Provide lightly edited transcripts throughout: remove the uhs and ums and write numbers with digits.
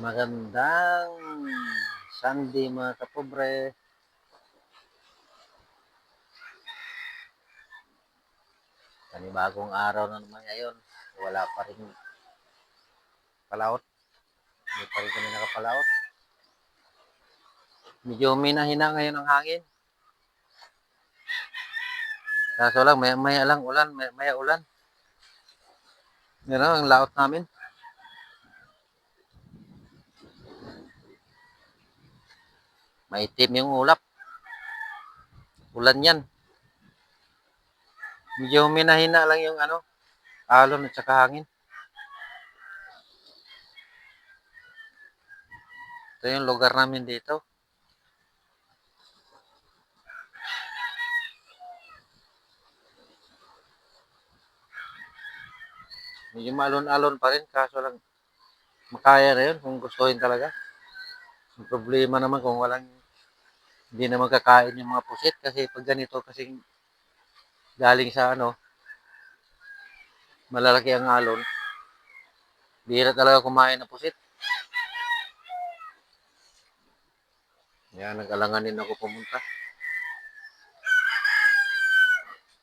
Magandang Sunday mga kapobre. Panibagong araw na naman ngayon. Wala pa rin palaot. Hindi pa rin kami nakapalaot. Medyo minahina ngayon ang hangin. Kaso lang, maya lang ulan, maya ulan. Yan ang laot namin. Maitim yung ulap. Ulan yan. Medyo minahina lang yung alon at saka hangin. Ito yung lugar namin dito. Medyo maalon-alon pa rin, kaso lang makaya na yun kung gustuhin talaga. Ang problema naman kung hindi naman kakain yung mga pusit kasi pag ganito kasi galing sa malalaki ang alon, bihira talaga kumain ng pusit. Yan, nag-alangan din ako pumunta.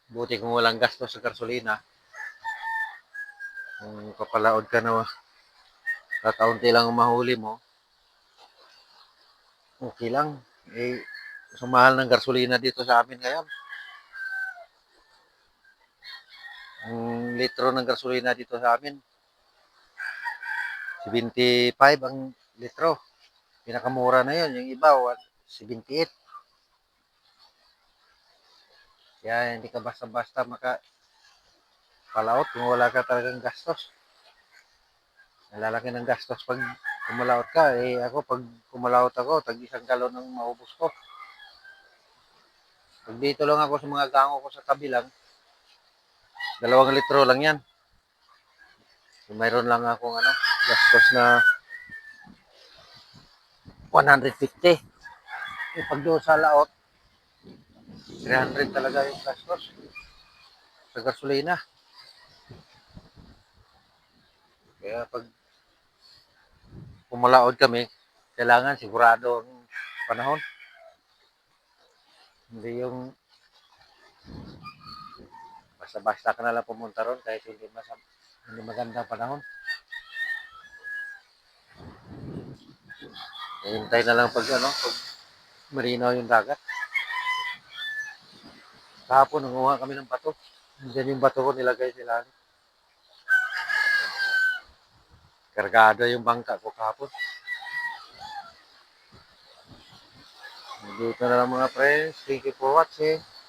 Buti kung walang gastos sa gasolina. Kung kapalaod ka na, kakaunti lang ang mahuli mo, okay lang. Sumahal ng gasolina dito sa amin ngayon. Ang litro ng gasolina dito sa amin, 75 ang litro. Pinakamura na yun. Yung iba, 78. Kaya hindi ka basta-basta makapalaot kung wala ka talagang gastos. Nalalaki ng gastos pag kumalaot ka. Ako, pag kumalaot ako, tag isang galon ang maubos ko. Pag dito lang ako sa mga gango ko sa tabi lang, 2 litro lang yan. So, mayroon lang akong gastos na 150. Pag doon sa laot, 300 talaga yung gastos sa gasolina. Kaya pag pumalaod kami, kailangan sigurado ang panahon. Hindi yung basta-basta ka na lang pumunta ron kahit hindi maganda panahon. Hintay na lang pag marinaw yung dagat. Kahapon, nanguha kami ng bato. Diyan yung bato ko nilagay sila. Kargado yung bangka ko kahapon. Dito na lang mga friends. Thank you for watching.